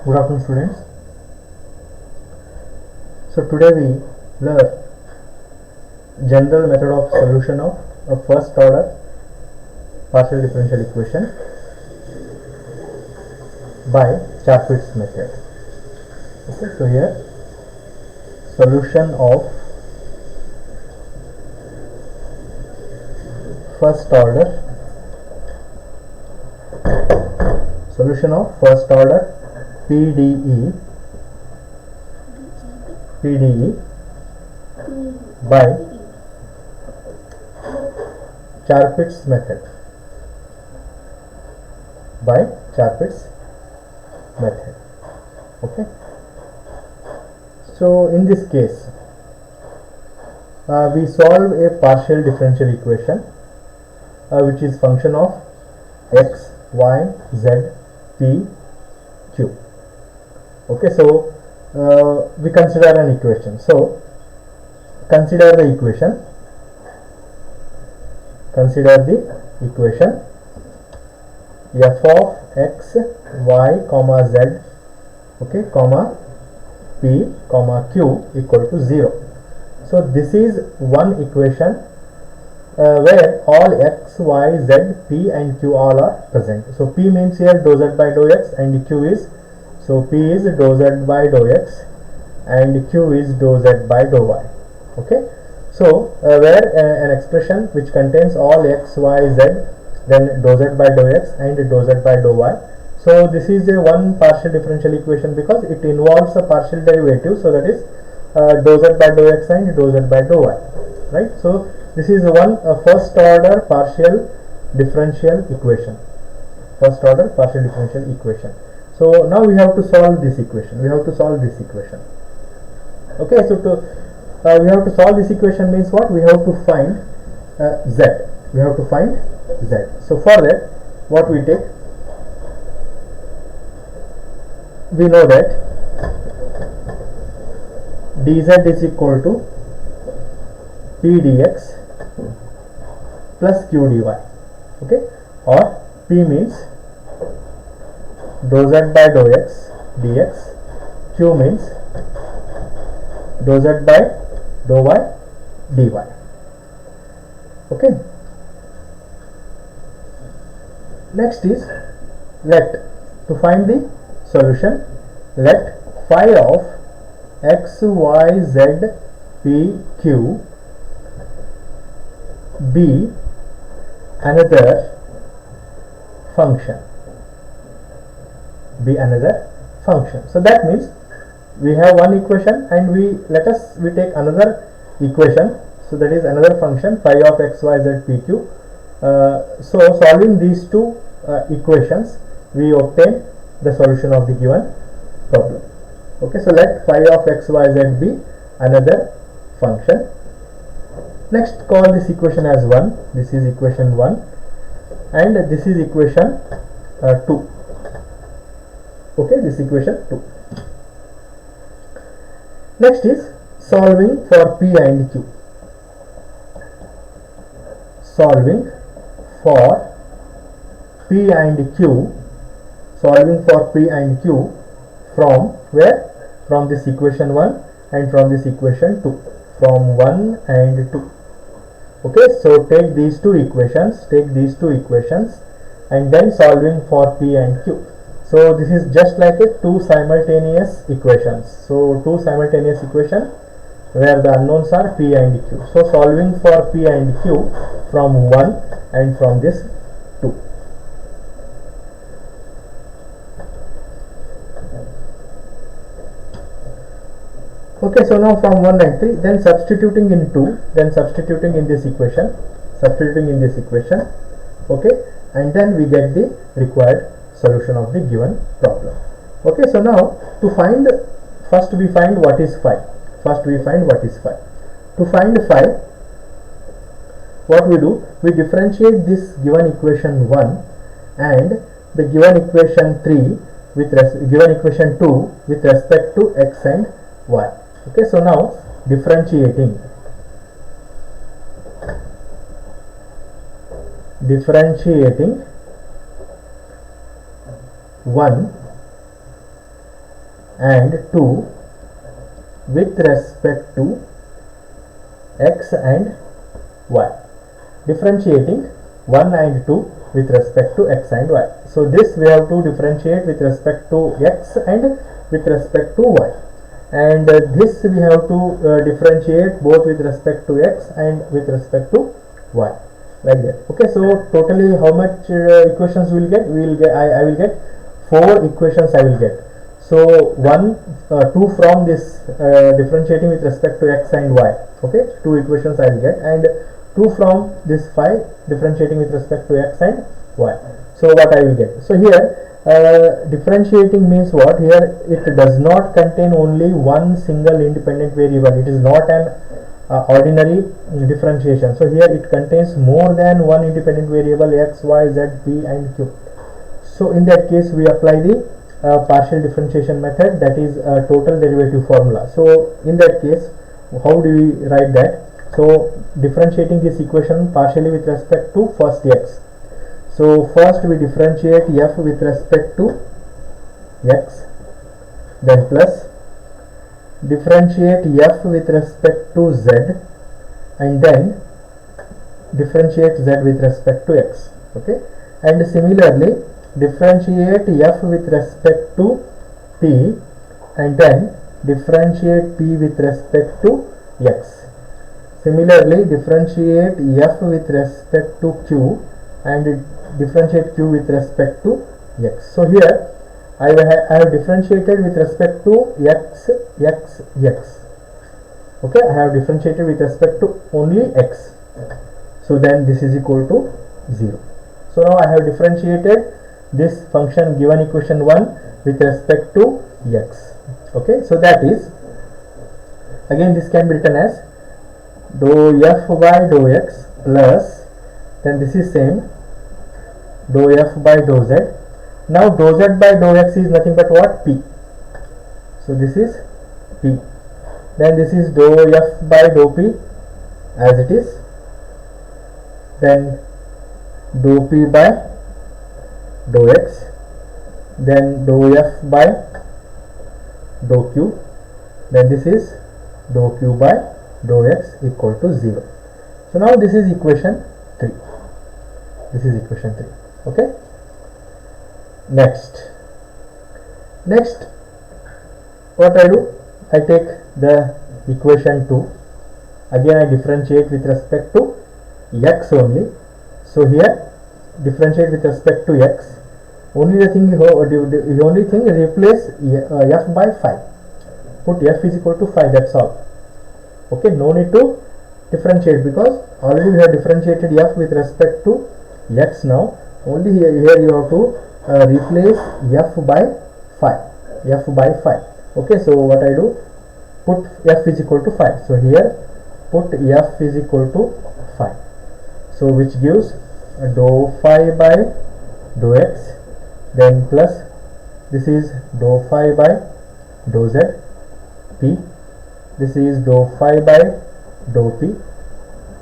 Good afternoon, students. So today we learn general method of solution of a first order partial differential equation by Chapman's method. Okay, so here solution of first order PDE by Chapman's method. Okay, so in this case we solve a partial differential equation which is function of x, y, z, p, q. Okay, so we consider an equation. So consider the equation f of x, y, comma z, okay, comma p, comma q equal to 0. So this is one equation where all x, y, z, p and q all are present. So p means here dou z by dou x, and q is, so p is dou z by dou x and q is dou z by dou y. Okay, so where an expression which contains all x, y, z, then dou z by dou x and dou z by dou y. So this is a one partial differential equation because it involves a partial derivative, so that is dou z by dou x and dou z by dou y, right? So this is one first order partial differential equation. So now we have to solve this equation. Okay, so to we have to solve this equation means what? We have to find z. So for that, what we take? We know that dz is equal to p dx plus q dy. Okay, or p means dou z by dou x dx, q means dou z by dou y dy. Okay, next is to find the solution, let phi of x, y, z, p, q be another function. So that means we have one equation and we take another equation, so that is another function phi of x, y, z, p, q. So solving these two equations, we obtain the solution of the given problem. Okay, so let phi of x, y, z be another function. Next, call this equation as 1. This is equation 1 and this is equation 2. Okay, this equation 2. Next is solving for p and q. Solving for p and q from where? From this equation 1 and from this equation 2. From 1 and 2. Okay, so take these two equations and then solving for p and q. So this is just like a two simultaneous equations. So two simultaneous equation where the unknowns are p and q. So solving for p and q from 1 and from this 2. Okay, so now from 1 and 3, then substituting in 2, then substituting in this equation, okay, and then we get the required solution of the given problem. Okay, so now to find, first we find what is phi. To find phi, what we do? We differentiate this given equation 1 and the given equation 3 with given equation 2 with respect to x and y. Okay, so now differentiating 1 and 2 with respect to x and y, differentiating 1 and 2 with respect to x and y. So this we have to differentiate with respect to x and with respect to y, and this we have to differentiate both with respect to x and with respect to y, like that. Okay, so totally how much equations we will get? I will get 4 equations I will get. So 2 from this differentiating with respect to x and y. Okay, 2 equations I will get, and 2 from this 5 differentiating with respect to x and y. So what I will get? So here differentiating means what? Here it does not contain only one single independent variable. It is not an ordinary differentiation. So here it contains more than one independent variable x, y, z, p and q. So in that case we apply the partial differentiation method, that is total derivative formula. So in that case, how do we write that? So differentiating this equation partially with respect to first x. So first we differentiate f with respect to x, then plus differentiate f with respect to z, and then differentiate z with respect to x. Okay, and similarly differentiate f with respect to p, and then differentiate p with respect to x. Similarly differentiate f with respect to q and differentiate q with respect to x. So here I have differentiated with respect to x. Okay, I have differentiated with respect to only x. So then this is equal to 0. So now I have differentiated this function given equation 1 with respect to x. Okay, so that is, again this can be written as dou f by dou x plus, then this is same, dou f by dou z. Now dou z by dou x is nothing but what? P. So this is P. Then this is dou f by dou p as it is. Then dou p by dou x. Then dou f by dou q. Then this is dou q by dou x equal to 0. So now this is equation 3. This is equation 3. Okay. Next what I do? I take the equation 2. Again I differentiate with respect to x only. So here differentiate with respect to x. Only the thing replace f by 5. Put f is equal to 5. That's all. Okay, no need to differentiate because already we have differentiated f with respect to x. Now only here you have to replace f by 5. Okay, so what I do? Put f is equal to 5. So here put f is equal to 5. So which gives dou phi by dou x, then plus this is dou phi by dou z p, this is dou phi by dou p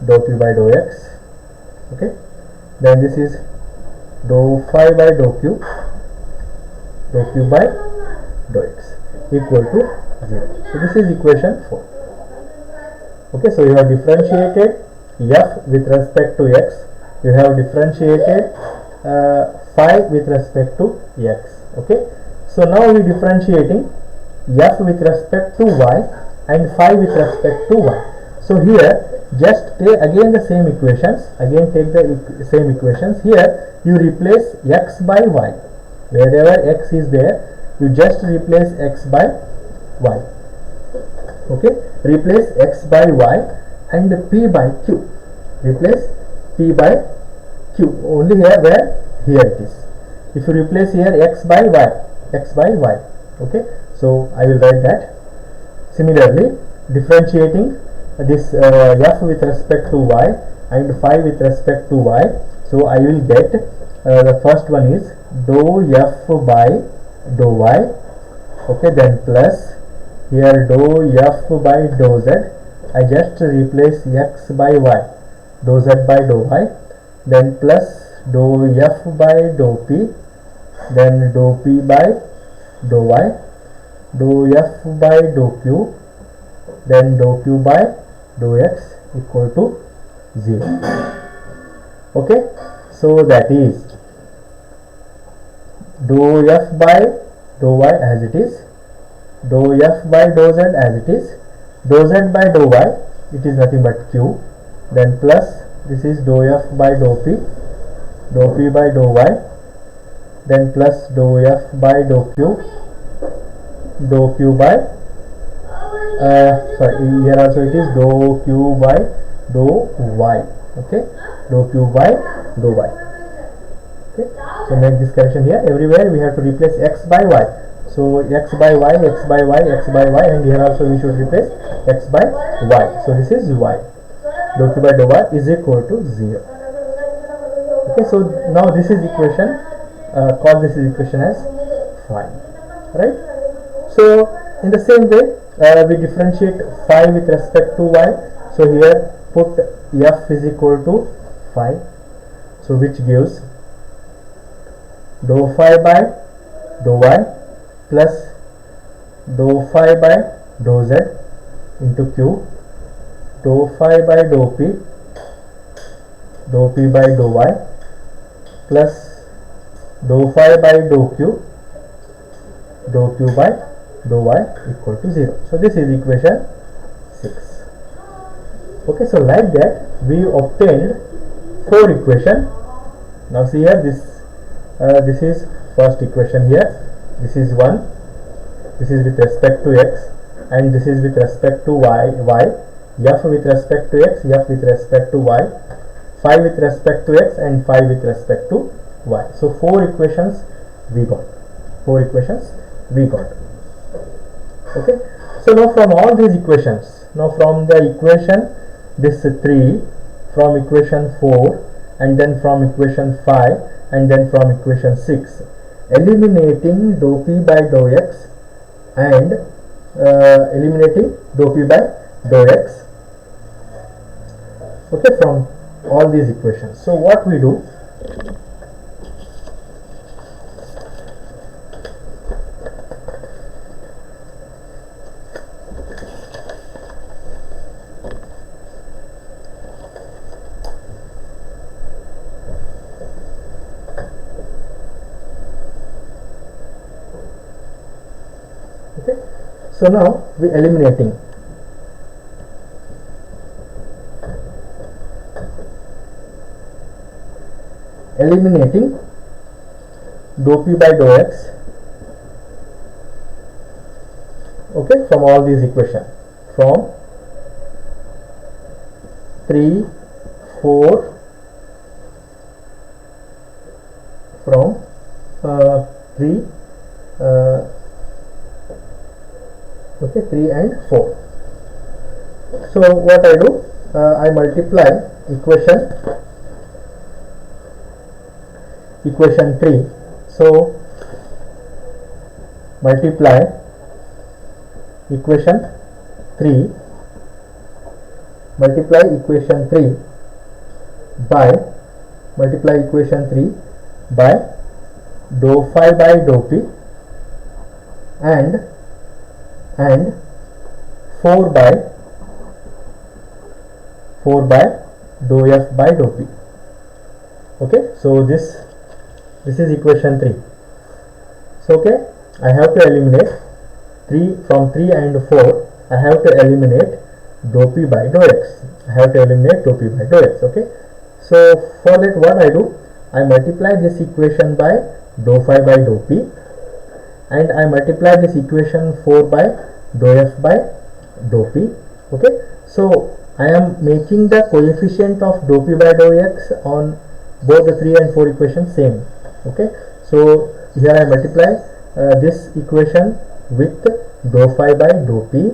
by dou x. Okay, then this is dou phi by dou q by dou x equal to 0. So this is equation 4. Okay, so you have differentiated f with respect to x, you have differentiated phi with respect to x. Okay, so now we differentiating f with respect to y and phi with respect to y. So here just take again the same equations, same equations. Here you replace x by y. Wherever x is there, you just replace x by y. Okay, replace x by y and p by q. Replace p by q only here, where here it is. If you replace here x by y. Okay, so I will write that. Similarly, differentiating this f with respect to y and phi with respect to y. So I will get the first one is dou f by dou y. Okay, then plus here dou f by dou z. I just replace x by y, dou z by dou y, then plus dou f by dou p, then dou p by dou y, dou f by dou q, then dou q by dou x equal to 0. Okay, so that is dou f by dou y as it is, dou f by dou z as it is, dou z by dou y, it is nothing but q, then plus this is dou f by dou p by dou y, then plus dou f by dou q by sorry, here also it is dou q by dou y. Okay, dou q by dou y. Okay, so make this correction here. Everywhere we have to replace x by y. So x by y, x by y, x by y, and here also we should replace x by y. So this is y. Dou q by dou y is equal to 0. Okay, so now this is equation. Call this equation as phi. Right. So in the same way, we differentiate phi with respect to y. So here put f is equal to phi. So which gives dou phi by dou y plus dou phi by dou z into q, dou phi by dou p by dou y plus dou phi by dou q by dou y equal to 0. So this is equation 6. Okay, so like that we obtained 4 equation. Now see here, this is first equation here, this is 1, this is with respect to x, and this is with respect to y, f with respect to x, f with respect to y, phi with respect to x, and phi with respect to y. So 4 equations we got. Okay, so now from all these equations, now from the equation this 3, from equation 4, and then from equation 5, and then from equation 6, eliminating dou p by dou x and eliminating dou p by dou x. Okay, from all these equations. So what we do, okay, so now we eliminating dou p by dou x, okay, from all these equations, from 3, 4, from 3 okay, 3 and 4. So what I do, I multiply equation 3. So multiply equation 3 by dou phi by dou p and 4 by dou f by dou p. Okay, so this is equation 3. So okay, I have to eliminate 3 from 3 and 4. I have to eliminate dou p by dou x. Okay, so for that what I do, I multiply this equation by dou phi by dou p, and I multiply this equation 4 by dou f by dou p. Okay, so I am making the coefficient of dou p by dou x on both the 3 and 4 equations same. Okay, so here I multiply this equation with dou phi by dou p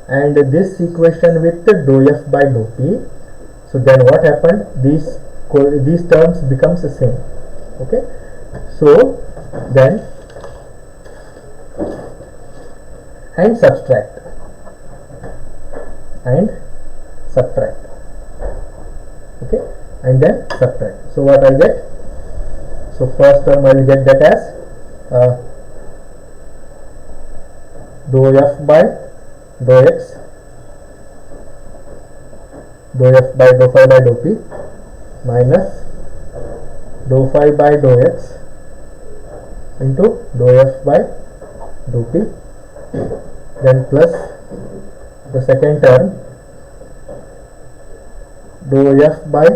and this equation with dou f by dou p. So then what happened, these terms becomes the same. Okay, so then and subtract okay, and then subtract. So what I get, so first term I will get that as dou f by dou x, dou f by dou phi by dou p, minus dou phi by dou x into dou f by dou p, then plus the second term dou f by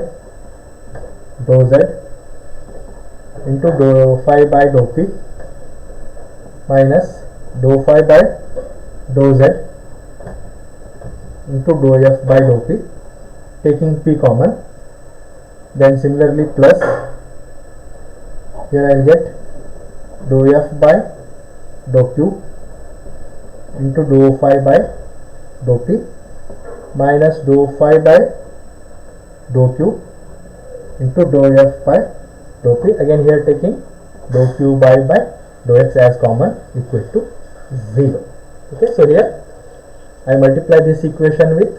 dou z into dou phi by dou p, minus dou phi by dou z into dou f by dou p, taking p common. Then similarly plus, here I will get dou f by dou q into dou phi by dou p, minus dou phi by dou q into dou f by dou p. Again here taking dou q by dou x as common, equal to 0. Okay, so here I multiply this equation with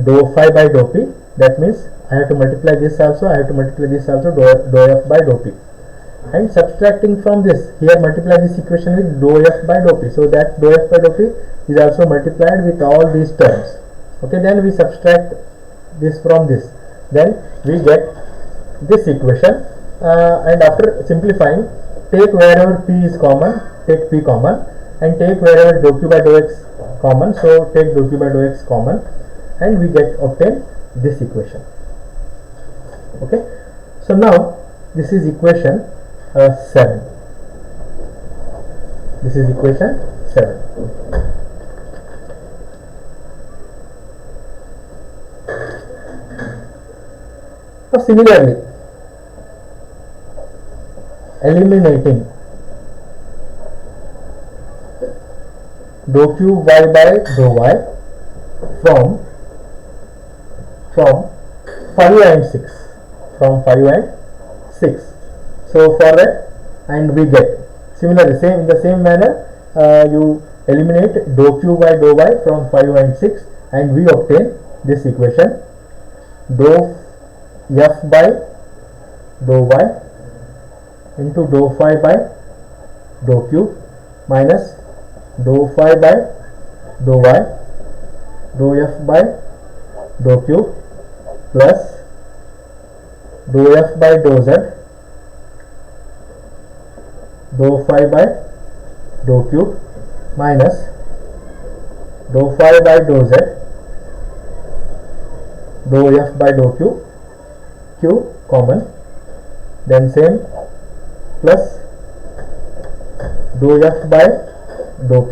dou phi by dou p. That means I have to multiply this also, I have to multiply this also, dou f by dou p, and subtracting from this, here multiply this equation with dou f by dou p. So that dou f by dou p is also multiplied with all these terms. Okay, then we subtract this from this, then we get this equation, and after simplifying, take wherever p is common, take p common, and take wherever dou q by dou x common, so take dou q by dou x common, and we obtain this equation. Okay, so now this is equation 7. This is equation 7. Now similarly, eliminating dou q y by dou y from 5 and 6, from 5 and 6. So for that, and we get similarly in the same manner, you eliminate dou q by dou y from 5 and 6, and we obtain this equation dou f by dou y into dou phi by dou q minus dou phi by dou y, dou f by dou q plus dou f by dou z, dou phi by dou q minus dou phi by dou z, dou f by dou q common, then same plus dou f by dou p,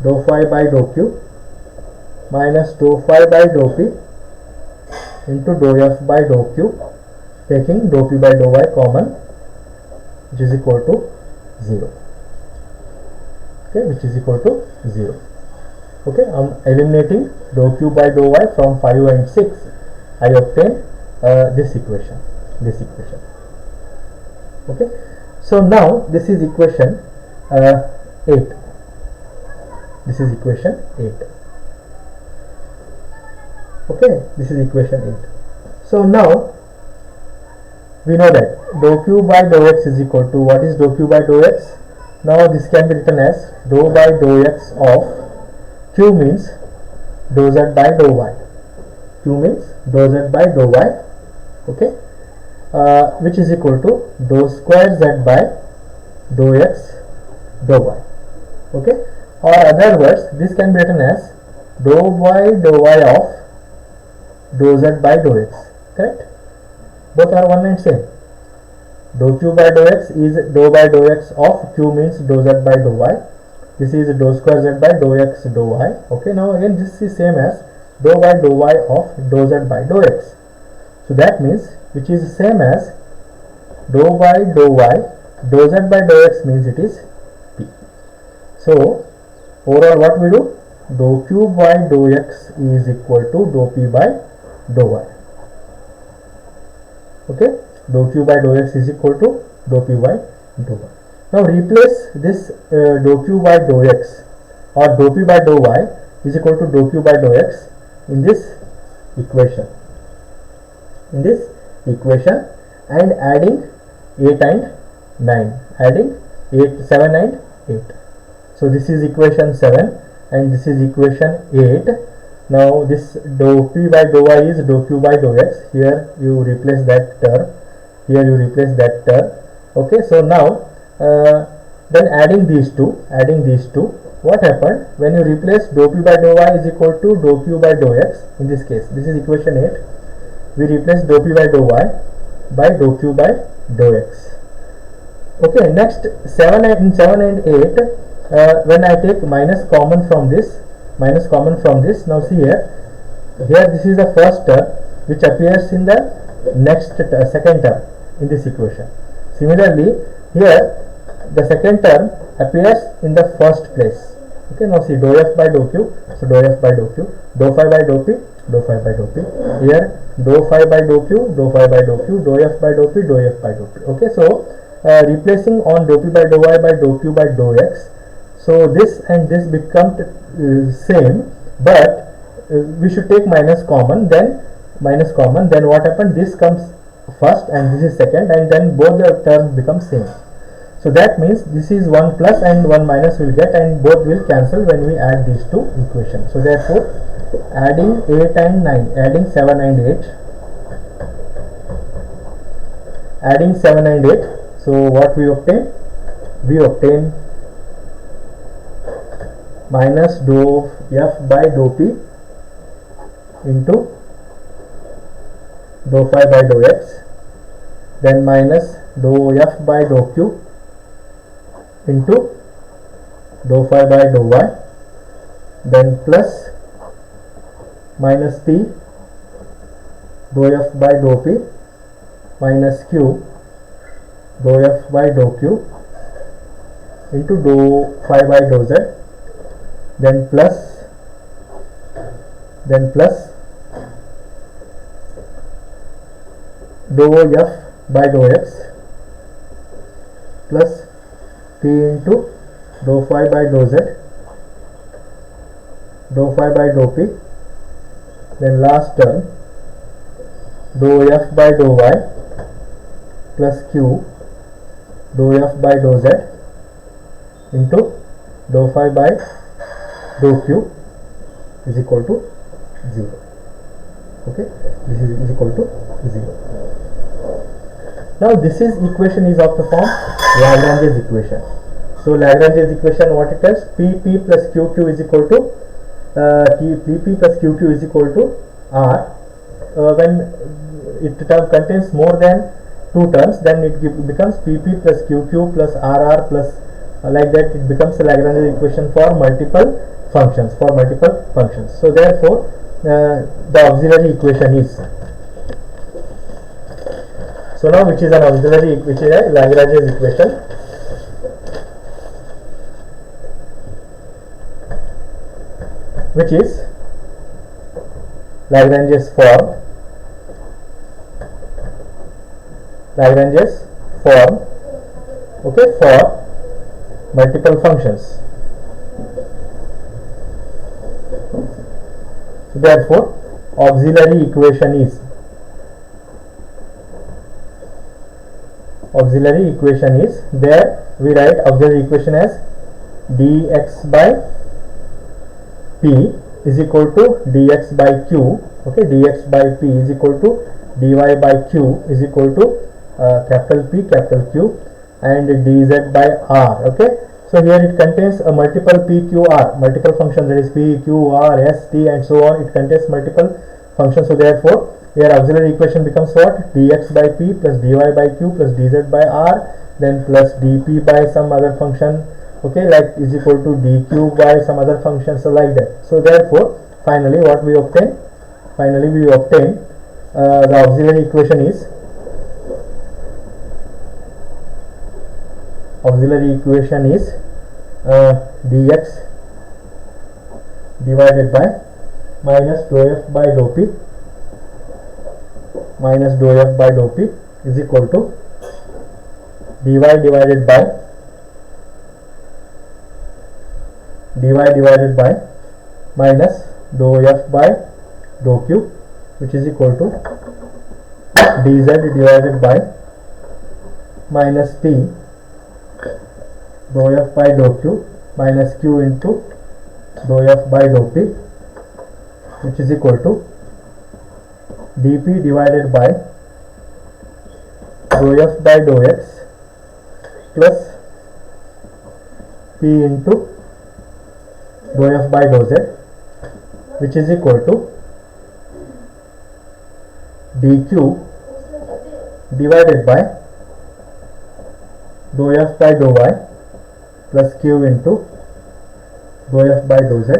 dou phi by dou q minus dou phi by dou p into dou f by dou q, taking dou p by dou y common, which is equal to 0. Okay, which is equal to 0. Okay, I am eliminating dou q by dou y from 5 and 6. I obtain this equation. Okay, so now this is equation 8. This is equation 8. Okay, this is equation 8. So now we know that dou q by dou x is equal to, what is dou q by dou x? Now this can be written as dou by dou x of q means dou z by dou y. Q means dou z by dou y. Okay, which is equal to dou square z by dou x dou y. Okay, or other words, this can be written as dou y of dou z by dou x. Correct? Both are one and same. Dou q by dou x is dou by dou x of q means dou z by dou y. This is dou square z by dou x dou y. Okay, now again this is same as dou by dou y of dou z by dou x. So that means, which is same as dou by dou y, dou z by dou x means it is p. So overall what we do? Dou q by dou x is equal to dou p by dou y. Okay, dou q by dou x is equal to dou p by dou y. Now replace this dou q by dou x or dou p by dou y is equal to dou q by dou x in this equation. And adding 8 and 9, adding 7 and 8. So this is equation 7 and this is equation 8. Now this dou p by dou y is dou q by dou x. Here you replace that term. Here you replace that term. Okay, so now then adding these two, what happened when you replace dou p by dou y is equal to dou q by dou x? In this case, this is equation 8. We replace dou p by dou y by dou q by dou x. Okay, next 7 and 8, when I take minus common from this, now see here this is the first term which appears in the next second term in this equation. Similarly, here the second term appears in the first place. Okay, now see dou f by dou q, so dou f by dou q, dou phi by dou p, dou phi by dou p. Here dou phi by dou q, dou phi by dou q, dou f by dou p, dou f by dou p. Okay, so replacing on dou p by dou y by dou q by dou x, so this and this become same, but we should take minus common. Then what happened? This comes first and this is second, and then both the terms become same. So that means this is 1 plus and 1 minus will get, and both will cancel when we add these two equations. So therefore, adding 8 and 9, adding 7 and 8, adding 7 and 8. So what we obtain? We obtain minus dou f by dou p into dou phi by dou x, then minus dou f by dou q into dou phi by dou y, then plus minus p dou f by dou p minus q dou f by dou q into dou phi by dou z, then plus dou f by dou x plus p into dou phi by dou z, dou phi by dou p, then last term dou f by dou y plus q dou f by dou z into dou phi by dou q is equal to 0. Okay, this is equal to 0. Now this is equation is of the form Lagrange's equation. So Lagrange's equation, what it is? Pp plus Qq is equal to Pp plus Qq is equal to R. When it contains more than two terms, then it becomes Pp plus Qq plus RR plus like that. It becomes a Lagrange's equation for multiple functions. So therefore, the auxiliary equation is. So now which is an auxiliary, which is a Lagrange's equation. Which is Lagrange's form. Okay, for multiple functions. So therefore, auxiliary equation is there we write auxiliary equation as dx by p is equal to dx by q. Okay, dx by p is equal to dy by q is equal to capital P capital Q and dz by r. Okay, so here it contains a multiple p q r, multiple functions, that is p q r s t and so on. It contains multiple functions. So therefore, here auxiliary equation becomes what? Dx by p plus dy by q plus dz by r, then plus dp by some other function, okay, like is equal to dq by some other function, so like that. So therefore, finally what we obtain? Finally we obtain the auxiliary equation is dx divided by minus dou f by dou p is equal to dy divided by minus dou f by dou q, which is equal to dz divided by minus p dou f by dou q minus q into dou f by dou p, which is equal to dp divided by dou f by dou x plus p into dou f by dou z, which is equal to dq divided by dou f by dou y plus q into dou f by dou z,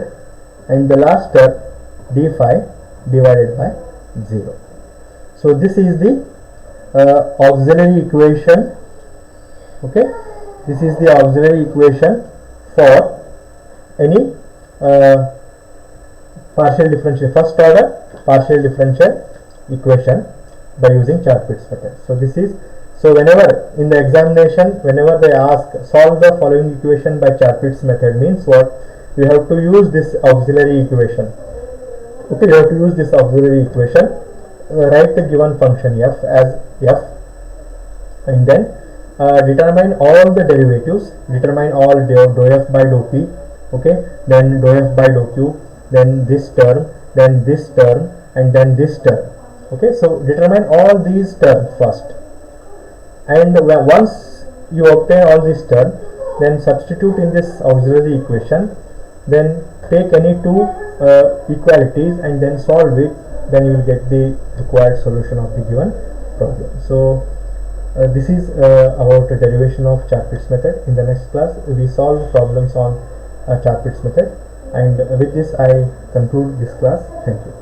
and the last term d phi divided by 0. So this is the auxiliary equation. Okay, this is the auxiliary equation for any partial differential, first order partial differential equation by using Chaput's method. So this is, so whenever in the examination, whenever they ask solve the following equation by Chaput's method, means what? You have to use this auxiliary equation. Okay, you have to use this auxiliary equation, write the given function f as f, and then determine all the derivatives, determine all dou f by dou p, okay, then dou f by dou q, then this term, then this term, and then this term. Okay, so determine all these terms first, and once you obtain all these terms, then substitute in this auxiliary equation, then take any two equalities and then solve it, then you will get the required solution of the given problem. So this is about the derivation of Chaput's method. In the next class we solve problems on Chaput's method, and with this I conclude this class. Thank you.